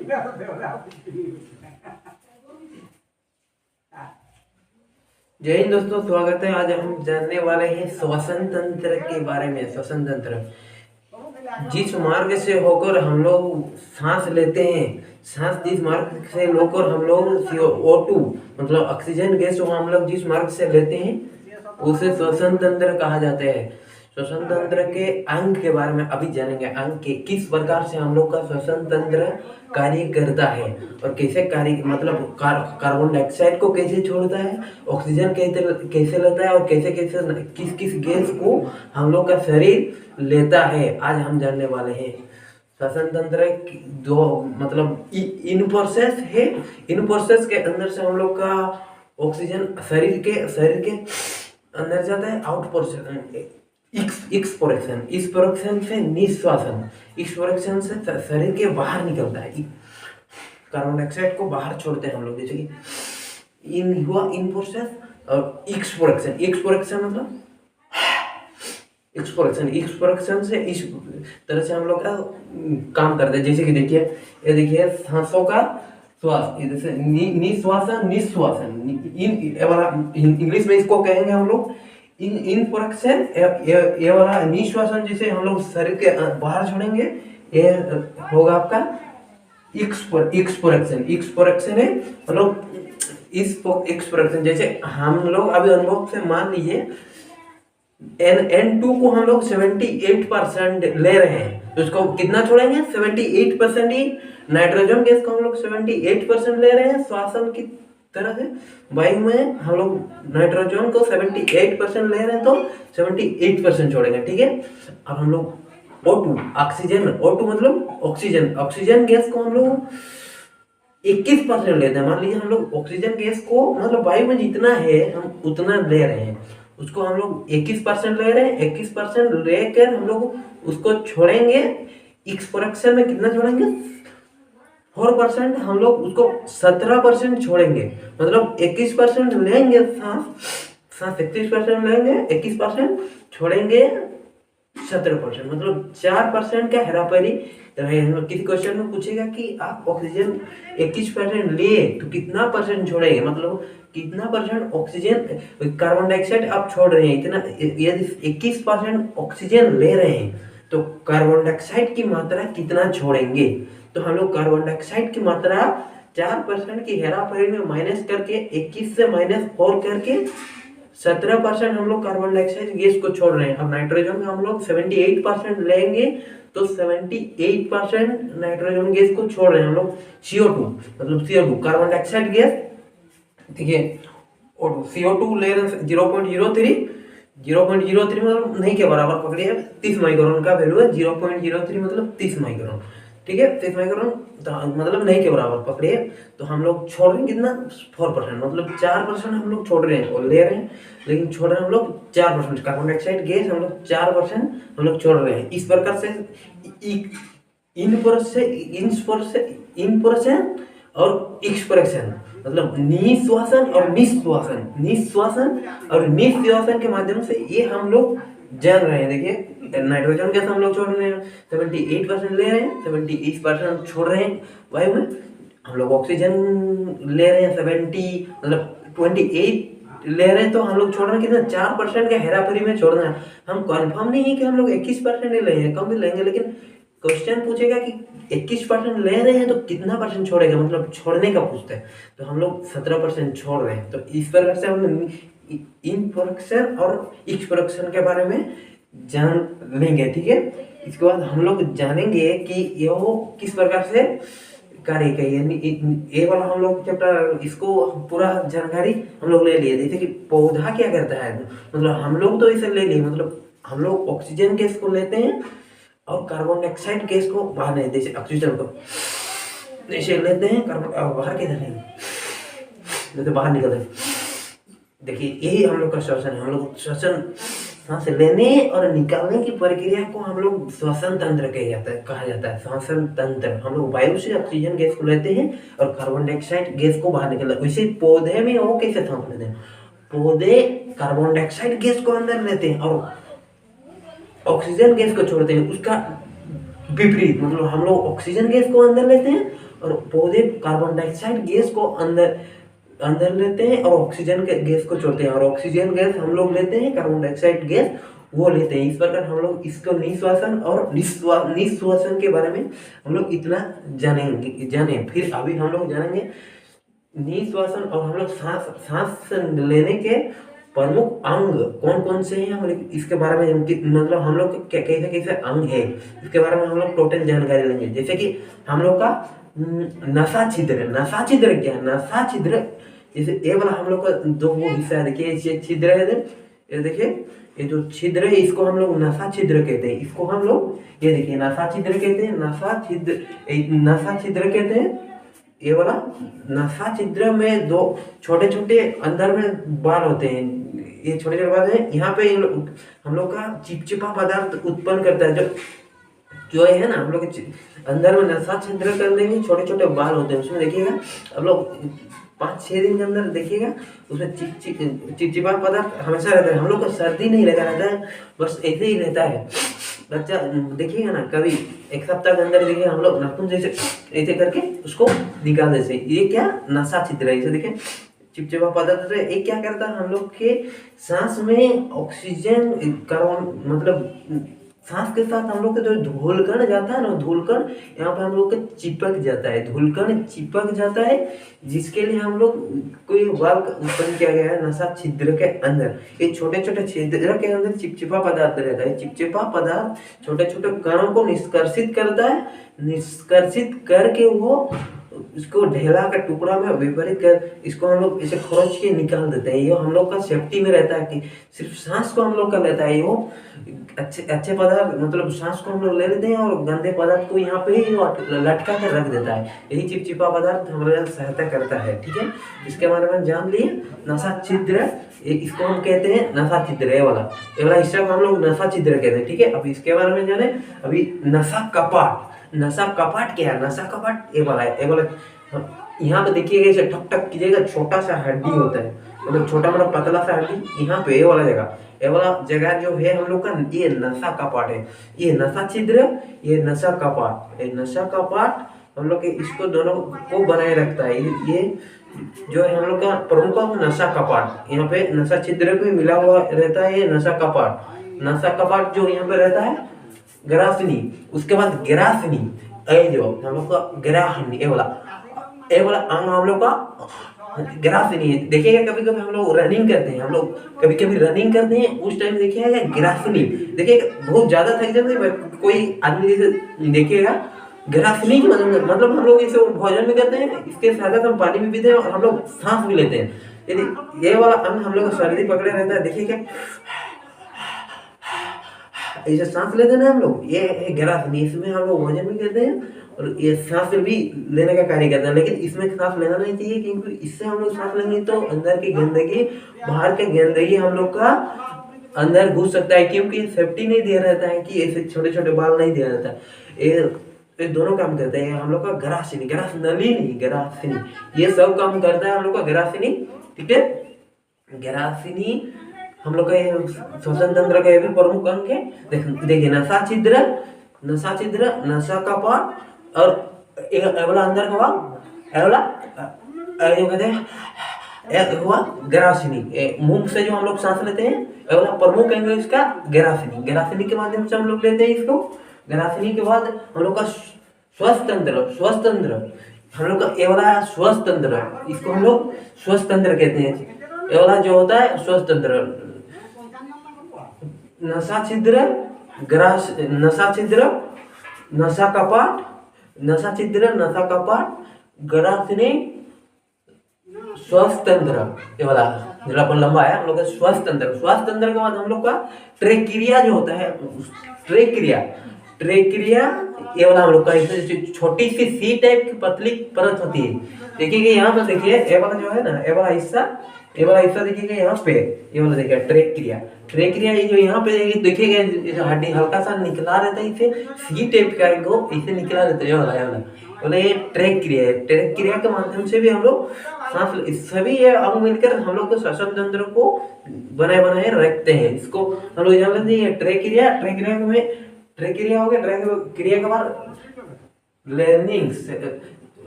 जय हिंद दोस्तों, स्वागत है। आज हम जानने वाले हैं श्वसन तंत्र के बारे में। श्वसन तंत्र जिस मार्ग से होकर हम लोग सांस लेते हैं, सांस जिस मार्ग से होकर हम लोग O2 मतलब ऑक्सीजन गैस को हम लोग जिस मार्ग से लेते हैं उसे श्वसन तंत्र कहा जाता है। श्वसन तंत्र के अंग के बारे में अभी जानेंगे। अंग के किस प्रकार से हम लोग का श्वसन तंत्र कार्य करता है और कैसे कार्य मतलब कार्बन डाइऑक्साइड को कैसे छोड़ता है, ऑक्सीजन कैसे लेता है और कैसे कैसे किस किस गैस को हम लोग का शरीर लेता है, आज हम जानने वाले हैं। श्वसन तंत्र दो मतलब इन प्रोसेस है। इन प्रोसेस के अंदर से हम लोग का ऑक्सीजन शरीर के अंदर जाता है। आउट प्रोसेस एक्सपोरेक्शन, इस प्रोडक्शन से निश्वासन, इस प्रोडक्शन से शरीर के बाहर निकलता है। कार्बन डाइऑक्साइड को बाहर छोड़ते हैं हम लोग, जैसे कि इन हुआ इन प्रोसेस और एक्सपोरेक्शन। एक्सपोरेक्शन मतलब एक्सपोरेक्शन से इस तरह से हम लोग का काम करते हैं। जैसे कि देखिए, ये देखिए सांसों का श्वास, जैसे निश्वासन निश्वासन, इंग्लिश में इसको कहेंगे हम लोग इन प्रोडक्शन। ये वाला निश्वासन जिसे हम लोग शरीर के बाहर छोड़ेंगे, ये होगा आपका एक्सपोरेक्शन। एक्सपोरेक्शन है मतलब इस एक्सपोरेक्शन, जैसे हम लोग अभी अनुभव से मान लीजिए N2 को हम लोग 78% ले रहे हैं, तो उसको कितना छोड़ेंगे? 78% ही। नाइट्रोजन गैस को हम लोग 78% ले रहे हैं श्वासन की तरह से। वायु में हम लोग नाइट्रोजन को 78% ले रहे हैं, तो 78% छोड़ेंगे, ठीक है। अब हम लोग O2 ऑक्सीजन, O2 मतलब ऑक्सीजन गैस को हम लोग 21% लेते हैं। मान लीजिए हम लोग ऑक्सीजन गैस को मतलब वायु में जितना है हम उतना ले रहे हैं, उसको हम लोग 21% ले रहे हैं। 21% लेकर हम लोग उसको छोड़ेंगे। एक्सपोरेक्शन में कितना छोड़ेंगे? 4%। हम लोग उसको 17% छोड़ेंगे, मतलब 21% लेंगे सांस 31% लेंगे, 21% छोड़ेंगे 17%, मतलब 4% का हेराफेरी रहेगा। किसी क्वेश्चन में पूछेगा कि आप ऑक्सीजन 21% लिए तो कितना परसेंट छोड़ेंगे, मतलब कितना परसेंट ऑक्सीजन कार्बन डाइऑक्साइड आप छोड़ रहे हैं इतना। यदि 21% ऑक्सीजन ले रहे हैं तो कार्बन डाइऑक्साइड की मात्रा कितना छोड़ेंगे? तो हम लोग कार्बन डाइऑक्साइड की मात्रा 4% की हेराफेरी में माइनस करके 21 से -4 करके 17% हम लोग कार्बन डाइऑक्साइड गैस को छोड़ रहे हैं। अब नाइट्रोजन में हम लोग 78% लेंगे तो 78% नाइट्रोजन गैस को छोड़ रहे हैं हम लोग। CO2 मतलब CO2 कार्बन डाइऑक्साइड गैस, देखिए CO2 ले रहे हैं 0.03 मतलब नहीं के बराबर पकड़िए, 30 माइक्रोन का वैल्यू है। 0.03 मतलब 30 माइक्रोन, ठीक है। 30 माइक्रोन मतलब नहीं के बराबर पकड़िए। तो हम लोग छोड़ रहे हैं कितना? 4%, मतलब 4% हम लोग छोड़ रहे हैं और ले रहे हैं, लेकिन छोड़ रहे हैं हम लोग 4%। कार्बन डाइऑक्साइड गैस हम लोग 4% हम लोग छोड़ रहे हैं। इस प्रकार से इनपोरेशन और एक्सपोरेशन मतलब निश्वासन और निश्वासन के माध्यम से ये हम लोग जान रहे हैं। देखिए नाइट्रोजन गैस हम लोग छोड़ रहे हैं, 78% ले रहे हैं, 78% छोड़ रहे हैं वायु में। हम लोग ऑक्सीजन ले रहे हैं 70 मतलब 28 ले रहे हैं, तो हम लोग छोड़ रहे हैं कितना? 4% का हेराफेरी में छोड़ना है। हम कंफर्म नहीं है कि हम लोग 21% ही ले हैं, कम भी लेंगे, लेकिन क्वेश्चन पूछेगा कि 21% ले रहे हैं तो कितना परसेंट छोड़ेगा, मतलब छोड़ने का पूछता है, तो हम लोग 17% छोड़ रहे हैं। तो इस प्रकार से हम इन प्रोडक्शन और एक्सपोरेक्शन के बारे में जान लेंगे, ठीक है। इसके बाद हम लोग जानेंगे कि ये वो किस प्रकार से कार्य करिए। ये वाला हम लोग चैप्टर इसको पूरा जानकारी हम लोग ले लिए। जैसे कि पौधा क्या करता है, मतलब हम लोग तो इसे ले लिए, मतलब हम लोग ऑक्सीजन गैस को लेते हैं और कार्बन डाइऑक्साइड गैस को बाहर नहीं, जैसे ऑक्सीजन को ऐसे लेते हैं, कार्बन बाहर किधर है, जैसे बाहर निकलते हैं। देखिए यही हम लोग का श्वसन है। हम लोग श्वसन सांस लेने और निकालने की प्रक्रिया को हम लोग श्वसन तंत्र कहा जाता है। श्वसन तंत्र हम लोग वायु से ऑक्सीजन गैस को लेते हैं और कार्बन डाइऑक्साइड गैस को बाहर निकलते हैं। वैसे पौधे में वो कैसे सांस लेते हैं? पौधे कार्बन डाइऑक्साइड गैस को अंदर लेते हैं और ऑक्सीजन गैस को छोड़ते हैं। उसका विपरीत मतलब हम लोग ऑक्सीजन गैस को अंदर लेते हैं और पौधे कार्बन डाइऑक्साइड गैस को अंदर अंदर लेते हैं और ऑक्सीजन के गैस को छोड़ते हैं, और ऑक्सीजन गैस हम लोग लेते हैं, कार्बन डाइऑक्साइड गैस वो लेते हैं। इस प्रकार हम लोग इसको निश्वासन और निश्वासन के बारे में हम लोग इतना जाने। फिर अभी हम लोग जानेंगे निश्वासन और हम लोग सांस लेने के प्रमुख अंग कौन कौन से हैं, हम इसके बारे में मतलब हम लोग कैसे कैसे अंग है इसके बारे में हम लोग टोटल जानकारी लेंगे। जैसे कि हम लोग का नसा छिद्र क्या है? नसा छिद्र जैसे ये वाला हम लोग का दो वो हिस्सा है, देखिए ये छिद्र है, ये देखिए ये जो छिद्र है इसको हम लोग नसा छिद्र कहते हैं। इसको हम लोग ये देखिए नसा छिद्र कहते हैं, नसा छिद्र कहते हैं। ये वाला नसा छिद्र में दो छोटे छोटे अंदर में बाल होते हैं, ये छोटे छोटे बाल हैं। यहाँ पे हम लोग का चिपचिपा पदार्थ उत्पन्न करता है, जो है ना हम लोग अंदर में नसा छिद्र कर देंगे, छोटे छोटे बाल होते हैं उसमें। देखिएगा आप लोग 5-6 दिन के अंदर देखिएगा उसमें चिपचिपा पदार्थ हमेशा रहता है। हम लोग को सर्दी नहीं लगा रहता है, बस ऐसे ही रहता है बच्चा। देखिएगा ना कभी एक सप्ताह के अंदर देखिए हम लोग नाखून जैसे ऐसे करके उसको निकाल देते, ये क्या नसा छिद्र है। इसे देखिए चिपचिपा पदार्थ है, ये क्या करता है हम लोग के सांस में ऑक्सीजन कार्बन मतलब सांस के साथ हम लोग का जो धूलकण जाता है ना, धूलकण यहाँ पे हम लोग का चिपक जाता है, धूलकण चिपक जाता है, जिसके लिए हम लोग कोई वाल्व उत्पन्न किया गया है नसा छिद्र के अंदर। ये छोटे छोटे छिद्र के अंदर चिपचिपा पदार्थ रहता है। चिपचिपा पदार्थ छोटे छोटे कणों को निष्कर्षित करता है, निष्कर्षित करके वो इसको ढेला का टुकड़ा में विपरीत कर इसको हम लोग इसे खरोच के निकाल देते हैं। ये हम लोग का सेफ्टी में रहता है कि सिर्फ सांस को हम लोग का लेता है, वो अच्छे पदार्थ मतलब सांस को हम लोग ले लेते हैं और गंदे पदार्थ को यहाँ पे ही लटका कर रख देता है। यही चिपचिपा पदार्थ हमारे सहायता करता है। ठीक है, इसके बारे में जान लिए। नसा छिद्र इसको हम कहते हैं नसा छिद्र, ये वाला हिस्सा को हम लोग नसा छिद्र कहते हैं। ठीक है, अब इसके बारे में जाने। अभी नसा कपाट, नसा कपाट क्या है? नसा कपाट ये वाला है, ये वाला यहाँ पे देखिएगा इसे ठक ठक कीजिएगा, छोटा सा हड्डी होता है, मतलब छोटा मोटा पतला सा हड्डी यहाँ पे ये वाला जगह जो है हम लोग का ये नसा कपाट है। ये नसा छिद्र, ये नसा कपाट, ये नसा कपाट हम लोग के इसको दोनों को बनाए रखता है। ये जो है हम लोग का प्रमुख नसा कपाट, यहाँ पे नसा छिद्र पे मिला हुआ रहता है ये नसा कपाट। नसा कपाट जो यहाँ पे रहता है ग्रासनी, उसके बाद ग्रासनी जो हम लोग का ग्राहनी ये वाला अंग हम लोग का ग्रासनी है। देखिएगा कभी कभी हम लोग रनिंग करते हैं, हम लोग कभी कभी रनिंग करते हैं उस टाइम देखिएगा ग्रासनी, देखिएगा बहुत ज्यादा थक जाते हैं कोई आदमी जैसे देखिएगा ग्रासनी की मतलब हम लोग इसे भोजन भी करते हैं, इसके साथ हम पानी भी पीते हैं और हम लोग सांस भी लेते हैं। यदि ये वाला अंग हम लोग का सर्दी पकड़े रहता है, देखिएगा ऐसे सांस लेते हैं हम लोग, ये ग्रासनी, इसमें हम लोग भोजन भी करते हैं और ये सांस भी लेने का कार्य करते हैं। लेकिन इसमें सांस लेना नहीं चाहिए, क्योंकि इससे हम लोग सांस लेंगे तो अंदर की गंदगी बाहर के गंदगी हम लोग का अंदर घुस सकता है, क्योंकि सेफ्टी नहीं दिया रहता है कि ऐसे छोटे छोटे बाल नहीं दिया रहता है। ये दोनों काम करते हैं हम लोग का ग्रासनी, ग्रासनली नहीं ग्रासनी, ये सब काम करता है हम लोग का ग्रासनी। ठीक है, ग्रासनी हम लोग का श्वसन तंत्र का भी प्रमुख अंग है। देखिए नसा छिद्र, नसा कपाट और एवला अंदर का एवला जो कहते हैं हुआ ग्रासनी, मुंह से जो हम लोग सांस लेते हैं एवला प्रमुख अंग है इसका ग्रासनी। ग्रासनी के माध्यम से हम लोग लेते हैं इसको। ग्रासनी के बाद हम लोग का श्वसन हम लोग का एवला श्वसन तंत्र, इसको हम लोग श्वसन तंत्र कहते हैं। एवला जो होता है श्वसन तंत्र, नसा छिद्र, नसा कपाट, ग्रासनी, श्वास तंत्र, ये वाला जरा अपन लंबा है हम लोग का श्वास तंत्र। श्वास तंत्र के बाद हम लोग का ट्रेक्रिया जो होता है, ट्रेक्रिया ये वाला हम लोग का छोटी सी सी टाइप की पतली परत होती है। देखिए यहाँ पर देखिए ये वाला जो है ना, ये वाला हिस्सा देखिएगा यहाँ पे, ये वाला देखिए ट्रेक्रिया ये जो यहाँ पे देखिएगा हड्डी हल्का सा निकला रहता है, इसे सी टाइप का इसे निकला रहता है ये वाला ये ट्रेक्रिया है। ट्रेक्रिया के माध्यम से भी हम लोग सांस, सभी ये अंग मिलकर हम लोग को श्वसन तंत्र को बनाए रखते हैं। इसको हम लोग जान लेते हैं ट्रेक्रिया में ट्रेक्रिया हो गया, ट्रेक्रिया के बाद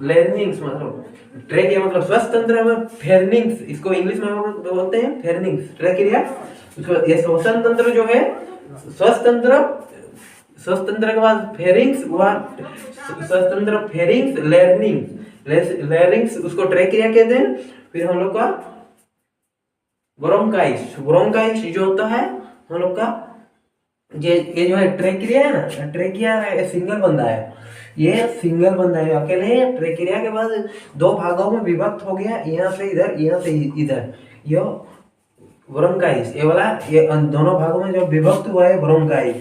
लेर्निंग्स मतलब ट्रेकिया मतलब श्वास तंत्र में फेरनिंग्स, इसको इंग्लिश में बोलते हैं फेरनिंग्स ट्रेकिया। ये श्वसन तंत्र जो है श्वास तंत्र, श्वास तंत्र के बाद फेरिंग्स, श्वास तंत्र फेरिंग्स लेर्निंग्स उसको ट्रेकिया कहते हैं। फिर हम लोग का ब्रोंकाइस, ब्रोंकाइस जो होता है हम लोग का ये जो है ट्रेकिया है ना, ट्रेकिया है सिंगल बंदा है, ये सिंगल बंदा है अकेले। ट्रेकिया के बाद दो भागों में विभक्त हो गया, यहाँ से इधर यहाँ से इधर। ये ब्रोंकाइस ये वाला, ये दोनों भागों में जो विभक्त हुआ है ब्रोंकाइस,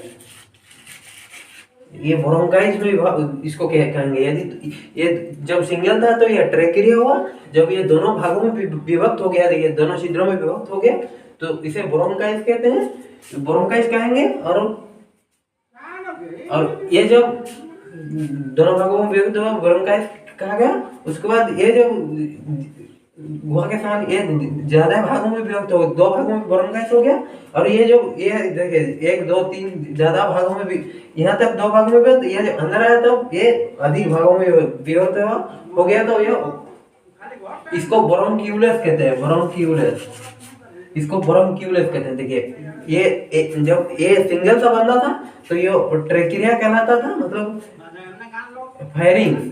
ये ब्रोंकाइस में इसको क्या कहेंगे। यदि ये जब सिंगल था तो ये ट्रेकिया हुआ, जब ये दोनों भागों में विभक्त हो गया, देखिए दोनों छिद्रों में विभक्त हो गया तो इसे ब्रोंकाइस कहते हैं, ब्रोंकाइस कहेंगे। और ये जब दोनों भागों में विभक्त हुआ ब्रोंकाइस कहा गया। उसके बाद ये जो गुहा के साथ ये ज्यादा भागों में विभक्त हो, दो भागों में ब्रोंकाइस हो गया। और ये जो ये देखिए 1 2 3 ज्यादा भागों में भी, यहाँ तक दो भागों में भी, तो ये अंदर आया तो ये अधिक भागों में विभक्त हो गया, तो ये इसको ब्रोंक्यूलस कहते हैं, ब्रोंक्यूलस, इसको ब्रोंक्यूलस कहते हैं। देखिए ये जब ये सिंगल सा बंदा था तो ये ट्रेकिया कहलाता था, मतलब फायरिंग्स,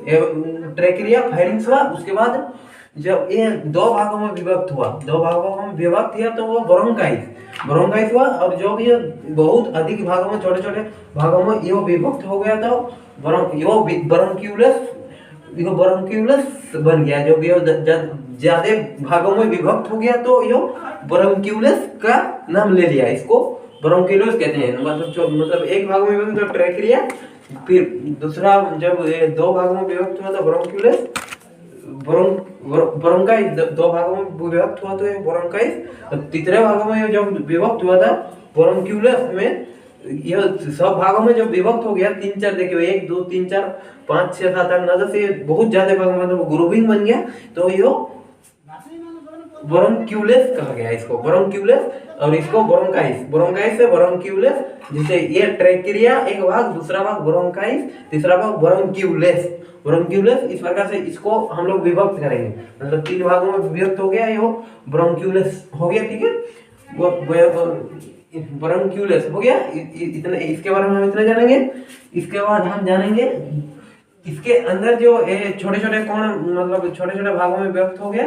ट्रेकिया फायरिंग्स हुआ। उसके बाद जब ये दो भागों में विभक्त हुआ, दो भागों में विभक्त किया तो वो ब्रोंकाइस, ब्रोंकाइस हुआ। और जो भी बहुत अधिक भागों में, छोटे छोटे भागों में ये विभक्त हो गया तो ब्रोंक्यूलस, ये ब्रोंक्यूलस बन गया। जो भी ज्यादा भागों में विभक्त हो गया तो ये ब्रोंक्यूलस का नाम ले लिया, इसको ब्रोंक्यूलस कहते हैं। मतलब एक भाग में विभक्त तो ट्रेकिया, फिर दूसरा जब ये दो भागों में विभक्त हुआ तो ब्रोंक्यूलस, ब्रोंकाइस दो भागों में विभक्त हुआ तो ये ब्रोंकाइस। तीसरे भागों में जब विभक्त हुआ था ब्रोंक्यूलस में, यह सब भागों में जब विभक्त हो गया 3 4, देखिए 1 2 3 4 5 6 7 8 9 10, ये बहुत ज्यादा भागों में मतलब ग्रुपिंग बन गया तो ये ब्रोंक्यूलस कहा गया, इसको ब्रोंक्यूलस। और इसको ब्रोंकाइस, ब्रोंकाइस से ब्रोंक्यूलस, जैसे ये ट्रेकिया एक भाग, दूसरा भाग ब्रोंकाइस, तीसरा भाग ब्रोंक्यूलस, ब्रोंक्यूलस। इस प्रकार से इसको हम लोग विभक्त करेंगे, मतलब 3 भागों में विभक्त हो गया, ये ब्रोंक्यूलस हो गया। ठीक है, वो ब्रोंक्यूलस हो गया। इतना इसके बारे में हम इतना जानेंगे। इसके बाद हम जानेंगे इसके अंदर जो छोटे छोटे कोण, मतलब छोटे छोटे भागों में विभक्त हो गया,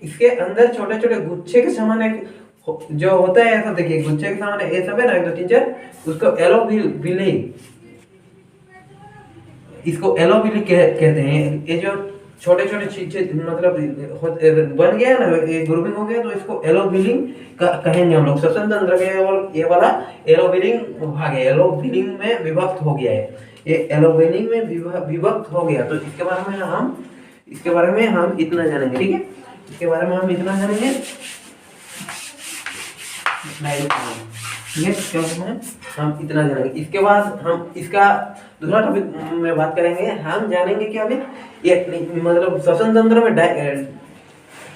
इसके अंदर छोटे छोटे गुच्छे के समान एक जो होता है, ऐसा देखिए गुच्छे के समान ये सब है ना 1 2 3 4, उसको एलोविली, इसको एलोविली कहते हैं। ये जो छोटे छोटे चीजें मतलब बन गया ना, ये ग्रुपिंग हो गया तो इसको एलोविलिंग कहेंगे हम लोग। श्वसन तंत्र के और ये वाला एलोविलिंग भाग है, एलोविलिंग में विभक्त हो गया है, ये एलोविलिंग में विभक्त हो गया। तो इसके बारे में हम इतना जानेंगे। ठीक है, इसके बारे में हम इतना जानेंगे। हम इतना जानेंगे। इसके बाद हम इसका दूसरा टॉपिक में बात करेंगे। हम जानेंगे कि अभी ये मतलब श्वसन तंत्र में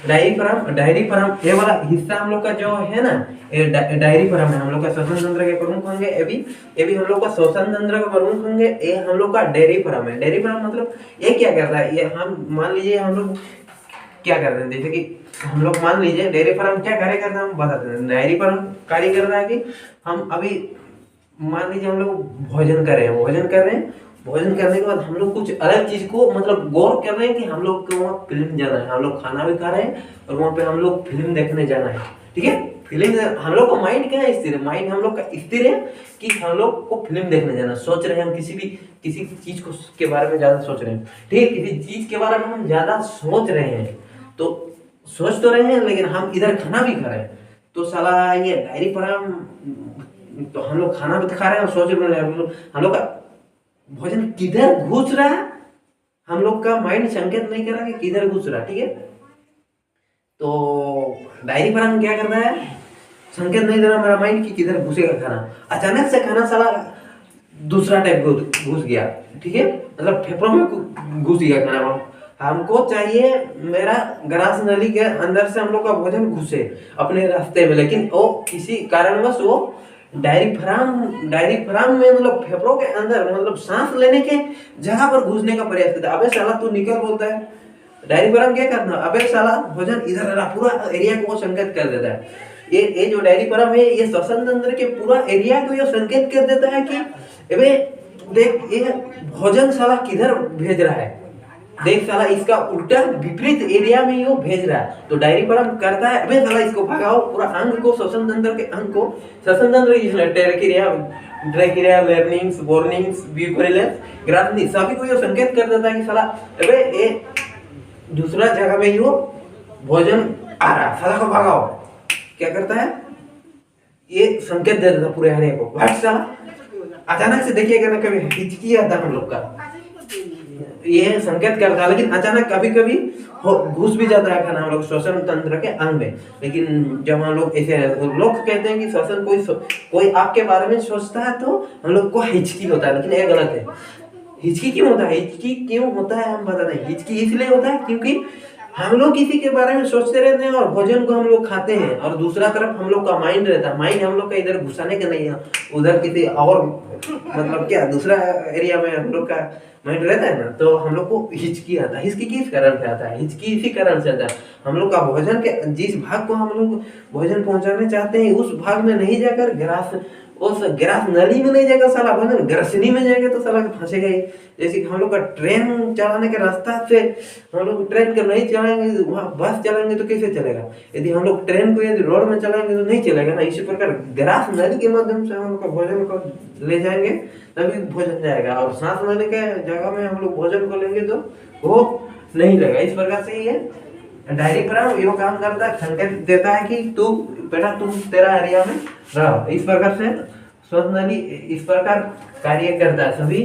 डायरिफ्राम ये वाला हिस्सा हम लोग का जो है ना, ये डायरिफ्राम है हम लोग का श्वसन तंत्र के प्रमुख होंगे। ये भी हम लोग का श्वसन तंत्र के प्रमुख होंगे। ये हम लोग का डायरिफ्राम है। डायरिफ्राम मतलब ये क्या करता है, ये हम मान लीजिए हम लोग क्या करते हैं, जैसे कि हम लोग मान लीजिए डायरिफ्राम क्या कार्य करता है हम बताते हैं। डायरिफ्राम कार्य कर रहा है कि हम अभी मान लीजिए हम लोग भोजन कर रहे हैं, भोजन करने के बाद हम लोग कुछ अलग चीज को मतलब गौर कर रहे हैं कि हम लोग को वहाँ फिल्म जाना है, हम लोग खाना भी खा रहे हैं और वहाँ पे हम लोग फिल्म देखने जाना है। ठीक है, फिल्म हम लोग का माइंड क्या है, स्थिर है, माइंड हम लोग का स्थिर है कि हम लोग को फिल्म देखने जाना, सोच रहे हैं हम किसी चीज को के बारे में ज्यादा सोच रहे हैं। ठीक है, किसी चीज के बारे में हम ज्यादा सोच रहे हैं, तो सोच तो रहे हैं लेकिन हम इधर खाना भी खा रहे हैं, तो साला ये डायरिफ्राम, तो हम लोग खाना भी खा रहे हैं और सोच रहे हैं हम लोग का भोजन किधर घुस रहा है, हम लोग का माइंड संकेत नहीं कर रहा कि किधर घुस रहा है। ठीक है, तो डायरिफ्राम क्या कर रहा है, संकेत नहीं दे रहा मेरा माइंड कि किधर घुसेगा खाना। अचानक से खाना साला दूसरा टाइप घुस गया। ठीक है, मतलब फेफड़ों में घुस गया खाना। हमको चाहिए मेरा ग्रास नली के अंदर से हम लोग का भोजन घुसे अपने रास्ते में, लेकिन वो किसी कारणवश वो डायरिफ्राम में मतलब फेफड़ों के अंदर मतलब सांस लेने के जगह पर घुसने का प्रयास करता है। अबे साला तू निकल बोलता है। डायरिफ्राम क्या करना, अबे साला भोजन इधर रहा, पूरा एरिया को वो संकेत कर देता है। ये जो डायरिफ्राम है ये श्वसन तंत्र के पूरा एरिया को ये संकेत कर देता है कि अबे देख ये भोजन साला किधर भेज रहा है, देख साला इसका उल्टा विपरीत एरिया में ये भेज रहा है। तो डायरिफ्राम करता है अबे साला इसको भगाओ, पूरा अंग को श्वसन तंत्र के अंग को, श्वसन तंत्र ट्रैकिया लर्निंग्स बोर्निंग्स ब्यूकोरिलस ग्रासनी सभी को ये संकेत कर देता है कि साला अबे ये दूसरा जगह में यो भोजन आ रहा है, साला को भगाओ। क्या करता है ये संकेत दे देता पूरे हरे को। भाग साला, अचानक से देखिएगा ना कभी हिचकी आता है हम लोग का, ये संकेत करता है, लेकिन अचानक कभी कभी घुस भी जाता है खाना हम लोग श्वसन तंत्र के अंग में। लेकिन जब हम लोग ऐसे लोग कहते हैं कि श्वसन कोई आपके बारे में सोचता है तो हम लोग को हिचकी होता है, लेकिन ये गलत है। हिचकी क्यों होता है, हिचकी क्यों होता है हम बताते हैं। हिचकी इसलिए होता है क्योंकि हम लोग किसी के बारे में सोचते रहते हैं और भोजन को हम लोग खाते हैं, और दूसरा तरफ हम लोग का माइंड रहता है। माइंड हम लोग का इधर घुसाने का नहीं है, उधर किसी और मतलब क्या दूसरा एरिया में हम लोग का माइंड रहता है ना, तो हम लोग को हिचकी आता है। हिचकी किस कारण से आता है, हिचकी इसी कारण से आता है हम लोग का भोजन के जिस भाग को हम लोग भोजन पहुंचाने चाहते हैं उस भाग में नहीं जाकर उस ग्रास नली में नहीं जाएगा साला भोजन ग्रसनी में जाएगा तो साला फंसेगा ही। जैसे कि हम लोग का ट्रेन चलाने के रास्ता से हम लोग ट्रेन को नहीं चलाएंगे, वहाँ बस चलाएंगे तो कैसे चलेगा। यदि हम लोग ट्रेन को यदि रोड में चलाएंगे तो नहीं चलेगा ना। इसी प्रकार ग्रास नली के माध्यम से हम लोग का भोजन को ले जाएंगे तभी भोजन जाएगा, और सांस लेने के जगह में हम लोग भोजन को लेंगे तो वो नहीं लगेगा। इस प्रकार से ये डायरिफ्राम यो काम करता है, संकेत देता है कि तू बेटा तुम तेरा एरिया में रहो। इस प्रकार से श्वास नली इस प्रकार कार्य करता है, सभी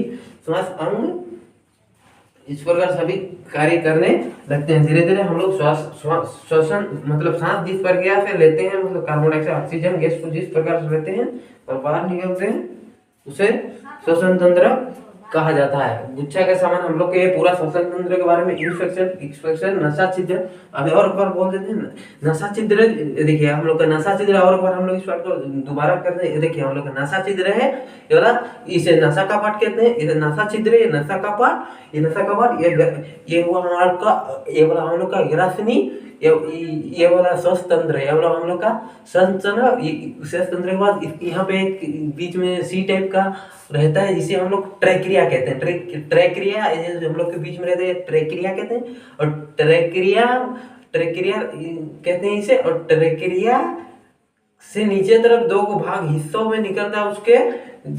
श्वास अंग इस प्रकार सभी कार्य करने लगते हैं। धीरे धीरे हम लोग श्वसन मतलब सांस जिस प्रक्रिया से लेते हैं, मतलब कार्बन डाइऑक्साइड ऑक्सीजन गैस को जिस प्रकार से लेते हैं और बाहर निकलते हैं उसे श्वसन तंत्र कहा जाता है। गुच्छा के समान हम लोग के ये पूरा श्वसन तंत्र के बारे में इन्फेक्शन एक्सपेक्शन नशा छिद्र अभी और एक बार बोल देते हैं। नशा छिद्र देखिए हम लोग का नशा छिद्र, और एक बार हम लोग इस बात को दोबारा करते हैं। देखिए हम लोग का नशा छिद्र है ये वाला, इसे नशा का पाठ कहते हैं। इसे नशा छिद्र, ये नशा का पाठ, ये नशा का पाठ, ये हुआ हमारा का ये वाला हम लोग का ग्रासनी, ये वाला श्वास तंत्र है, ये वाला हम लोग का श्वास तंत्र के बाद यहाँ पे एक बीच में सी टाइप का रहता है जिसे हम लोग ट्रैक्रिया कहते हैं। ट्रैक्रिया हम लोग के बीच में रहते हैं, ट्रैक्रिया कहते हैं। और ट्रैक्रिया कहते हैं इसे। और ट्रैक्रिया से नीचे तरफ दो को भाग हिस्सों में निकलता है, उसके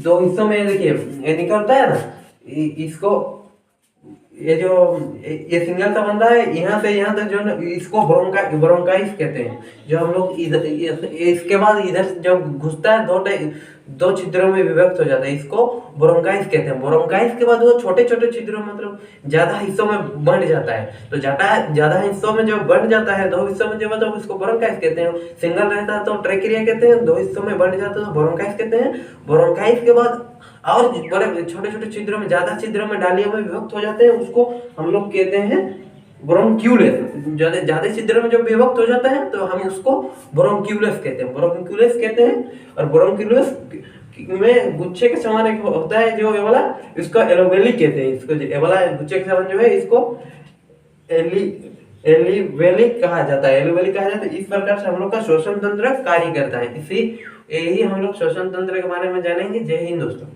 दो हिस्सों में देखिए ये निकलता है ना, इसको ये सिंगल सा बंदा है यहाँ से यहाँ तक जो इसको ब्रोंकाइस कहते हैं। जो हम लोग इधर इसके बाद इधर जब घुसता है दो छिद्रों में विभक्त हो जाता है, इसको ब्रोंकाइस कहते हैं। ब्रोंकाइस के बाद वो छोटे छोटे छिद्रों मतलब ज्यादा हिस्सों में बंट जाता है। तो ज्यादा हिस्सों में जब बंट जाता है, दो हिस्सों में जब तो उसको ब्रोंकाइस कहते हैं। सिंगल रहता है तो ट्रैक्रिया कहते हैं, दो हिस्सों में बंट जाता है तो ब्रोंकाइस कहते हैं। ब्रोंकाइस के बाद और बड़े छोटे छोटे छिद्रों में ज्यादा छिद्रों में डालियों में विभक्त हो जाते हैं, उसको हम लोग कहते हैं ब्रोंक्यूलेस। ज्यादा छिद्रों में जब विभक्त हो जाता है तो हम उसको ब्रोंक्यूलेस कहते हैं। ब्रोंक्यूलेस कहते हैं। और ब्रोंक्यूलेस में गुच्छे के समान एक होता है जो ये वाला, इसको एलोवेली कहते हैं। इसको ये वाला गुच्छे के समान जो है इसको एलिवेलिक कहा जाता है। एलिवेलिक कहा जाता है। इस प्रकार से हम लोग का श्वसन तंत्र कार्य करता है। यही हम लोग श्वसन तंत्र के बारे में जानेंगे। जय हिंद दोस्तों।